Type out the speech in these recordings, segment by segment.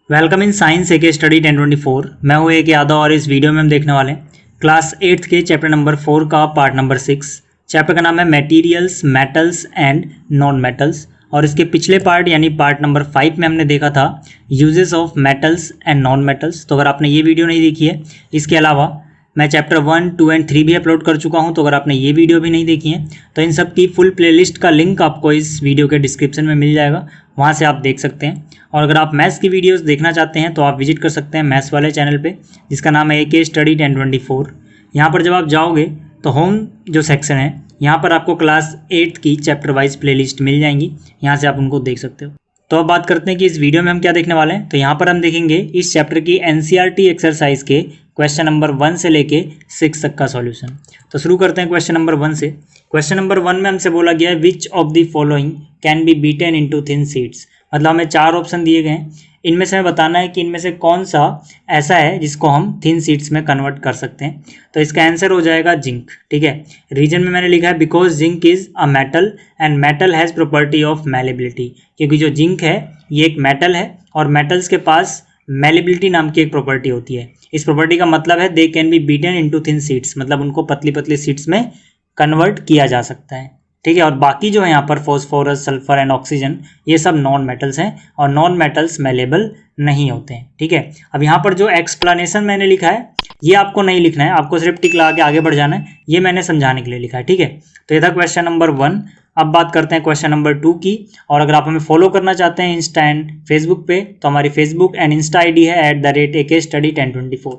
Welcome in science ए के study 1024। मैं हूँ एक यादव और इस वीडियो में हम देखने वाले हैं क्लास 8th के चैप्टर नंबर 4 का पार्ट नंबर 6। चैप्टर का नाम है materials, metals and non metals. और इसके पिछले पार्ट यानी पार्ट नंबर 5 में हमने देखा था uses of metals and non metals. तो अगर आपने ये वीडियो नहीं देखी है, इसके अलावा मैं चैप्टर 1, 2 एंड 3 भी अपलोड कर चुका हूं। तो अगर आपने ये वीडियो भी नहीं देखी है तो इन सब की फुल प्लेलिस्ट का लिंक आपको इस वीडियो के डिस्क्रिप्शन में मिल जाएगा, वहां से आप देख सकते हैं। और अगर आप मैथ्स की वीडियोस देखना चाहते हैं तो आप विजिट कर सकते हैं मैथ्स वाले चैनल पे, जिसका नाम है AK स्टडी 1024। यहाँ पर जब आप जाओगे तो होम जो सेक्शन है, यहाँ पर आपको क्लास 8 की चैप्टर वाइज प्लेलिस्ट मिल जाएंगी, यहाँ से आप उनको देख सकते हो। तो अब बात करते हैं कि इस वीडियो में हम क्या देखने वाले हैं। तो यहाँ पर हम देखेंगे इस चैप्टर की NCERT एक्सरसाइज के क्वेश्चन नंबर 1 से लेके 6 तक का सॉल्यूशन। तो शुरू करते हैं क्वेश्चन नंबर 1 से। क्वेश्चन नंबर 1 में हमसे बोला गया है which of the following can be beaten into thin sheets. मतलब हमें 4 ऑप्शन दिए गए हैं, इनमें से हमें बताना है कि इनमें से कौन सा ऐसा है जिसको हम थिन शीट्स में कन्वर्ट कर सकते हैं। तो इसका आंसर हो जाएगा जिंक। ठीक है, रीजन में मैंने लिखा है because zinc is a metal and metal has property of malleability. क्योंकि जो जिंक है ये एक मेटल है और मेटल्स के पास मैलेबिलिटी नाम की एक प्रॉपर्टी होती है। इस प्रॉपर्टी का मतलब है they can be beaten into thin sheets, मतलब उनको पतली पतली शीट्स में कन्वर्ट किया जा सकता है। ठीक है, और बाकी जो है यहाँ पर फॉस्फोरस, सल्फर एंड ऑक्सीजन, ये सब नॉन मेटल्स हैं और नॉन मेटल्स मेलेबल नहीं होते हैं। ठीक है, अब यहाँ पर जो एक्सप्लेनेशन मैंने लिखा है ये आपको नहीं लिखना है, आपको सिर्फ टिक लगा के आगे बढ़ जाना है, ये मैंने समझाने के लिए लिखा है। ठीक है, तो ये था क्वेश्चन नंबर 1। अब बात करते हैं क्वेश्चन नंबर 2 की। और अगर आप हमें फॉलो करना चाहते हैं इंस्टा एंड फेसबुक पे, तो हमारी फेसबुक एंड इंस्टा ID है @AK स्टडी 1024।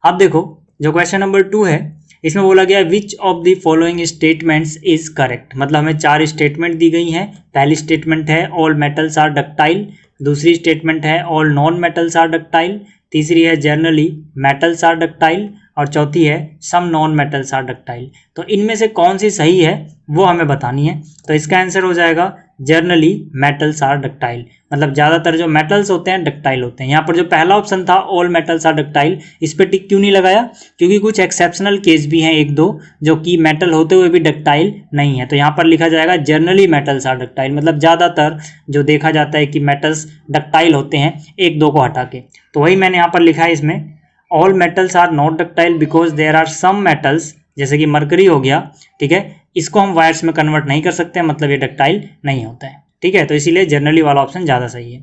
अब देखो जो क्वेश्चन नंबर 2 है, इसमें बोला गया which of the following statements is correct. मतलब हमें 4 स्टेटमेंट दी गई हैं। पहली स्टेटमेंट है ऑल मेटल्स आर डक्टाइल, दूसरी स्टेटमेंट है all non metals are ductile, तीसरी है जनरली मेटल्स आर डक्टाइल, और चौथी है some non metals are ductile. तो इनमें से कौन सी सही है वो हमें बतानी है। तो इसका आंसर हो जाएगा जनरली मेटल्स आर डक्टाइल, मतलब ज़्यादातर जो मेटल्स होते हैं डक्टाइल होते हैं। यहाँ पर जो पहला ऑप्शन था ऑल मेटल्स आर डक्टाइल, इस पर टिक क्यों नहीं लगाया? क्योंकि कुछ एक्सेप्शनल केस भी हैं 1-2 जो कि मेटल होते हुए भी डक्टाइल नहीं है। तो यहाँ पर लिखा जाएगा जनरली मेटल्स आर डक्टाइल, मतलब ज़्यादातर जो देखा जाता है कि मेटल्स डक्टाइल होते हैं 1-2 को हटा के। तो वही मैंने यहाँ पर लिखा है इसमें all metals are not ductile because there are some metals, जैसे कि मरकरी हो गया। ठीक है, इसको हम वायर्स में कन्वर्ट नहीं कर सकते, मतलब ये डक्टाइल नहीं होता है। ठीक है, तो इसीलिए जनरली वाला ऑप्शन ज़्यादा सही है।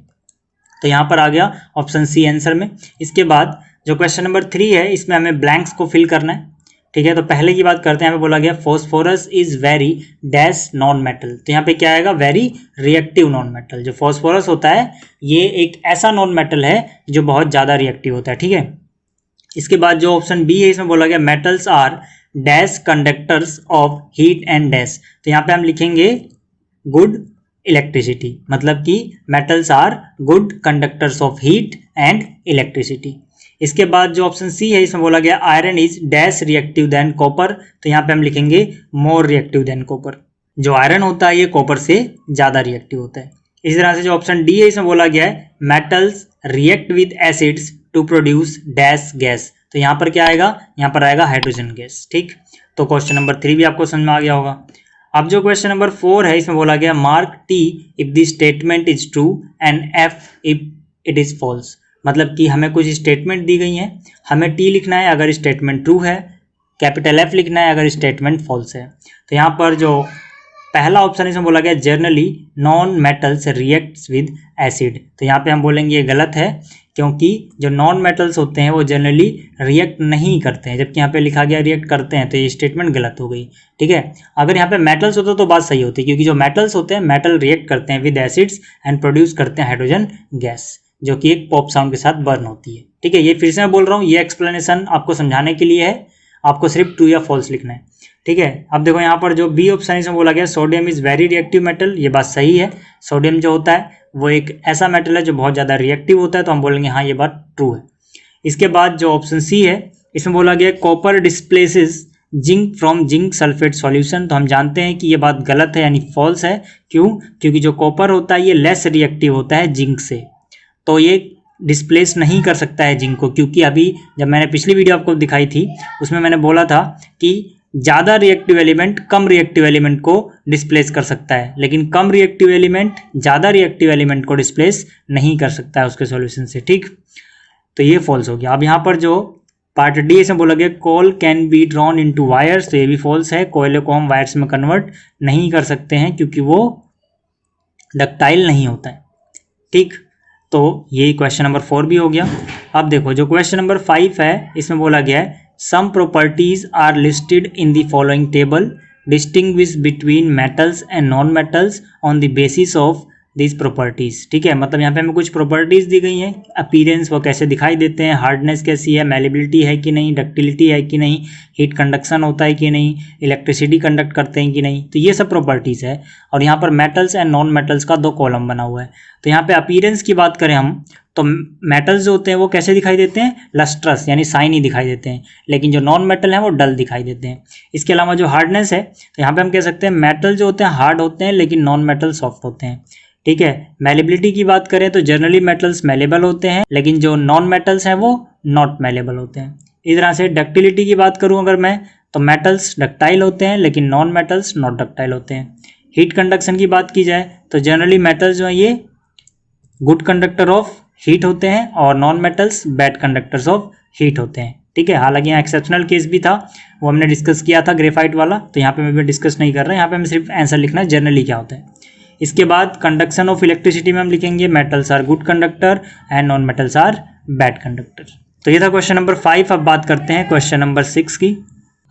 तो यहाँ पर आ गया ऑप्शन सी आंसर में। इसके बाद जो क्वेश्चन नंबर 3 है, इसमें हमें ब्लैंक्स को फिल करना है। ठीक है, तो पहले की बात करते हैं। यहाँ पे बोला गया phosphorus is very dash non metal. तो यहाँ पे क्या आएगा? Very reactive non metal. जो फॉस्फोरस होता है ये एक ऐसा नॉन मेटल है जो बहुत ज़्यादा रिएक्टिव होता है। ठीक है, इसके बाद जो ऑप्शन बी है, इसमें बोला गया metals are dash conductors of heat and dash. तो यहाँ पे हम लिखेंगे गुड इलेक्ट्रिसिटी, मतलब कि metals are good conductors of heat and electricity. इसके बाद जो ऑप्शन सी है, इसमें बोला गया iron is dash reactive than copper. तो यहाँ पे हम लिखेंगे मोर रिएक्टिव देन कॉपर। जो आयरन होता है ये कॉपर से ज़्यादा रिएक्टिव होता है। इसी तरह से जो ऑप्शन डी है, इसमें बोला गया है metals react with acids to produce dash gas. तो यहाँ पर क्या आएगा? यहाँ पर आएगा हाइड्रोजन गैस। ठीक, तो क्वेश्चन नंबर 3 भी आपको समझ में आ गया होगा। अब जो क्वेश्चन नंबर 4 है, इसमें बोला गया mark T if the statement is true and F if it is false. मतलब कि हमें कुछ स्टेटमेंट दी गई हैं, हमें T लिखना है अगर स्टेटमेंट ट्रू है, कैपिटल F लिखना है अगर स्टेटमेंट फॉल्स है। तो यहाँ पर जो पहला ऑप्शन इसमें बोला गया generally non metals reacts with acid. तो यहाँ पे हम बोलेंगे ये गलत है, क्योंकि जो नॉन मेटल्स होते हैं वो जनरली रिएक्ट नहीं करते हैं, जबकि यहाँ पे लिखा गया रिएक्ट करते हैं, तो ये स्टेटमेंट गलत हो गई। ठीक है, अगर यहाँ पे मेटल्स होता तो बात सही होती, क्योंकि जो मेटल्स होते हैं मेटल रिएक्ट करते हैं विद एसिड्स एंड प्रोड्यूस करते हैं हाइड्रोजन गैस, जो कि एक पॉप साउंड के साथ बर्न होती है। ठीक है, ये फिर से मैं बोल रहा हूँ, ये एक्सप्लेनेशन आपको समझाने के लिए है, आपको सिर्फ ट्रू या फॉल्स लिखना है। ठीक है, अब देखो यहाँ पर जो बी ऑप्शन इसमें बोला गया sodium is very reactive metal, ये बात सही है। सोडियम जो होता है वो एक ऐसा मेटल है जो बहुत ज़्यादा रिएक्टिव होता है, तो हम बोलेंगे हाँ ये बात ट्रू है। इसके बाद जो ऑप्शन सी है, इसमें बोला गया copper displaces zinc from zinc sulphate solution. तो हम जानते हैं कि ये बात गलत है, यानी फॉल्स है। क्यों? क्योंकि जो कॉपर होता है ये लेस रिएक्टिव होता है जिंक से, तो ये डिस्प्लेस नहीं कर सकता है जिंक को। क्योंकि अभी जब मैंने पिछली वीडियो आपको दिखाई थी उसमें मैंने बोला था कि ज़्यादा रिएक्टिव एलिमेंट कम रिएक्टिव एलिमेंट को डिस्प्लेस कर सकता है, लेकिन कम रिएक्टिव एलिमेंट ज़्यादा रिएक्टिव एलिमेंट को डिस्प्लेस नहीं कर सकता है उसके सॉल्यूशन से। ठीक, तो ये फॉल्स हो गया। अब यहाँ पर जो पार्ट डी इसमें बोला गया coal can be drawn into wires, तो ये भी फॉल्स है। कोयले को हम वायर्स में कन्वर्ट नहीं कर सकते हैं क्योंकि वो डक्टाइल नहीं होता है। ठीक, तो ये क्वेश्चन नंबर 4 भी हो गया। अब देखो जो क्वेश्चन नंबर 5 है, इसमें बोला गया है some properties are listed in the following table, distinguish between metals and non metals on the basis of this properties. ठीक है, मतलब यहाँ पे हमें कुछ प्रॉपर्टीज़ दी गई हैं, अपीयरेंस वो कैसे दिखाई देते हैं, हार्डनेस कैसी है, मैलेबिलिटी है कि नहीं, डक्टिलिटी है कि नहीं, हीट कंडक्शन होता है कि नहीं, इलेक्ट्रिसिटी कंडक्ट करते हैं कि नहीं, तो ये सब प्रॉपर्टीज़ है। और यहाँ पर मेटल्स एंड नॉन मेटल्स का 2 कॉलम बना हुआ है। तो यहाँ पे अपीयरेंस की बात करें हम, तो मेटल्स जो होते हैं वो कैसे दिखाई देते हैं, लस्ट्रस यानी शाइनी दिखाई देते हैं, लेकिन जो नॉन मेटल हैं वो डल दिखाई देते हैं। इसके अलावा जो हार्डनेस है, तो यहाँ पे हम कह सकते हैं मेटल जो होते हैं हार्ड होते हैं लेकिन नॉन मेटल सॉफ्ट होते हैं। ठीक है, मैलेबिलिटी की बात करें तो जनरली मेटल्स मैलेबल होते हैं, लेकिन जो नॉन मेटल्स हैं वो नॉट मैलेबल होते हैं। इस तरह से डक्टिलिटी की बात करूं अगर मैं, तो मेटल्स डक्टाइल होते हैं लेकिन नॉन मेटल्स नॉट डक्टाइल होते हैं। हीट कंडक्शन की बात की जाए तो जनरली मेटल्स जो है ये गुड कंडक्टर ऑफ हीट होते हैं और non metals bad conductors of heat होते हैं। ठीक है, हालांकि यहाँ एक्सेप्शनल केस भी था, वो हमने डिस्कस किया था ग्रेफाइट वाला, तो यहाँ पे मैं डिस्कस नहीं कर रहा, यहाँ पे हमें सिर्फ आंसर लिखना है जनरली क्या होता है। इसके बाद कंडक्शन ऑफ इलेक्ट्रिसिटी में हम लिखेंगे metals are good conductor and non metals are bad conductor. तो ये था क्वेश्चन नंबर 5। अब बात करते हैं क्वेश्चन नंबर 6 की।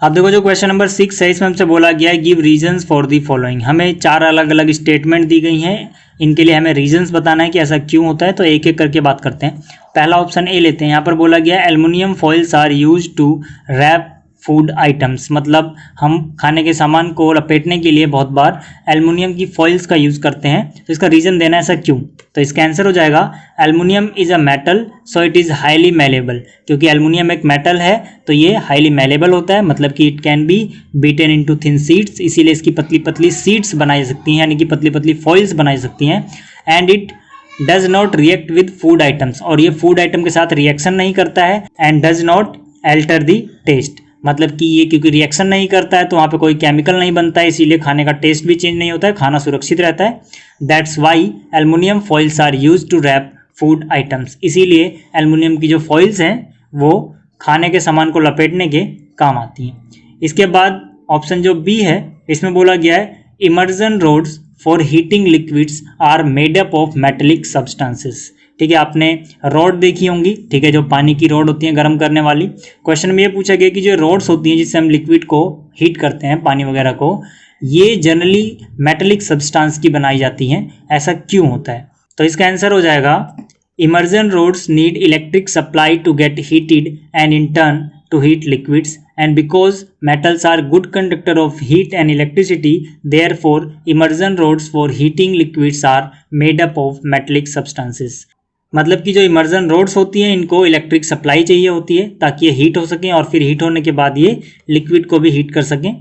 अब देखो जो क्वेश्चन नंबर 6 है, इसमें हमसे बोला गया है give reasons for the following. हमें 4 अलग अलग स्टेटमेंट दी गई हैं, इनके लिए हमें रीजंस बताना है कि ऐसा क्यों होता है। तो एक एक करके बात करते हैं। पहला ऑप्शन ए लेते हैं। यहाँ पर बोला गया aluminium foils are use to wrap food items, मतलब हम खाने के सामान को लपेटने के लिए बहुत बार एल्युमिनियम की फॉइल्स का यूज़ करते हैं। तो इसका रीज़न देना है ऐसा क्यों, तो इसका आंसर हो जाएगा aluminium is a metal so it is highly malleable. क्योंकि एल्युमिनियम एक मेटल है तो ये हाईली मेलेबल होता है, मतलब कि it can be beaten into thin sheets, इसीलिए इसकी पतली पतली शीट्स बनाई जा सकती हैं, यानी कि पतली पतली फॉइल्स बनाई जा सकती हैं। And it does not react with food items, और ये फूड आइटम के साथ रिएक्शन नहीं करता है। And does not alter the taste, मतलब कि ये क्योंकि रिएक्शन नहीं करता है तो वहाँ पे कोई केमिकल नहीं बनता है, इसीलिए खाने का टेस्ट भी चेंज नहीं होता है, खाना सुरक्षित रहता है। That's why aluminium foils are use to wrap food items, इसीलिए एल्युमिनियम की जो फॉइल्स हैं वो खाने के सामान को लपेटने के काम आती हैं। इसके बाद ऑप्शन जो बी है, इसमें बोला गया है immersion rods for heating liquids are made up of metallic substances. ठीक है, आपने रॉड देखी होंगी, ठीक है, जो पानी की रॉड होती है गर्म करने वाली। क्वेश्चन में ये पूछा गया कि जो रॉड्स होती हैं जिससे हम लिक्विड को हीट करते हैं, पानी वगैरह को, ये जनरली मेटेलिक सब्सटेंस की बनाई जाती हैं, ऐसा क्यों होता है। तो इसका आंसर हो जाएगा immersion rods need electric supply to get heated and in turn to heat liquids, and because metals are good conductor of heat and electricity, therefore immersion rods for heating liquids are made up of metallic substances। मतलब कि जो immersion roads होती हैं इनको electric supply चाहिए होती है ताकि ये हीट हो सकें और फिर हीट होने के बाद ये लिक्विड को भी हीट कर सकें।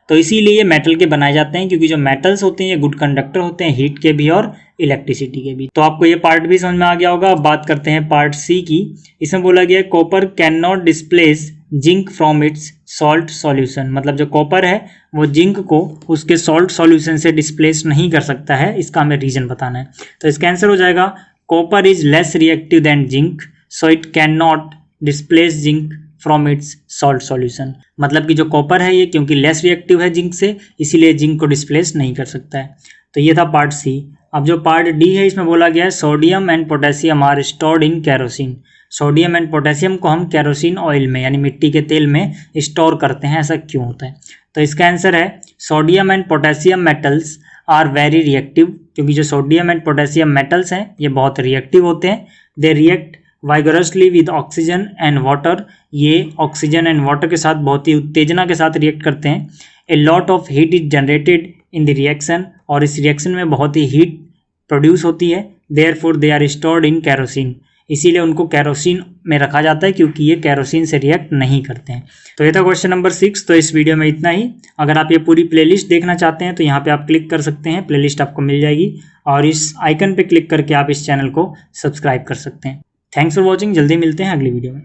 तो इसीलिए ये मेटल के बनाए जाते हैं, क्योंकि जो मेटल्स होते हैं ये गुड कंडक्टर होते हैं हीट के भी और इलेक्ट्रिसिटी के भी। तो आपको ये पार्ट भी समझ में आ गया होगा। अब बात करते हैं पार्ट सी की। इसमें बोला गया है copper can not displace zinc from its salt solution, मतलब जो कॉपर है वो जिंक को उसके सॉल्ट सॉल्यूशन से डिस्प्लेस नहीं कर सकता है, इसका हमें रीजन बताना है। तो इसका आंसर हो जाएगा copper is less reactive than zinc so it can not displace zinc from its salt solution, मतलब कि जो कॉपर है ये क्योंकि लेस रिएक्टिव है जिंक से, इसीलिए जिंक को डिस्प्लेस नहीं कर सकता है। तो ये था पार्ट सी। अब जो पार्ट डी है इसमें बोला गया है sodium and potassium are stored in kerosene. Sodium and potassium को हम कैरोसिन ऑयल में यानी मिट्टी के तेल में स्टोर करते हैं, ऐसा क्यों होता है। तो इसका आंसर है sodium and potassium metals are very reactive, क्योंकि जो सोडियम एंड पोटेशियम मेटल्स हैं ये बहुत रिएक्टिव होते हैं। They react vigorously with oxygen and water, ये ऑक्सीजन एंड वाटर के साथ बहुत ही उत्तेजना के साथ रिएक्ट करते हैं। A lot of heat is generated in the reaction, और इस रिएक्शन में बहुत ही हीट प्रोड्यूस होती है। Therefore they are stored in kerosene, इसीलिए उनको कैरोसिन में रखा जाता है क्योंकि ये कैरोसिन से रिएक्ट नहीं करते हैं। तो ये था क्वेश्चन नंबर 6। तो इस वीडियो में इतना ही। अगर आप ये पूरी प्लेलिस्ट देखना चाहते हैं तो यहाँ पे आप क्लिक कर सकते हैं, प्लेलिस्ट आपको मिल जाएगी, और इस आइकन पे क्लिक करके आप इस चैनल को सब्सक्राइब कर सकते हैं। थैंक्स फॉर वॉचिंग, जल्दी मिलते हैं अगली वीडियो में।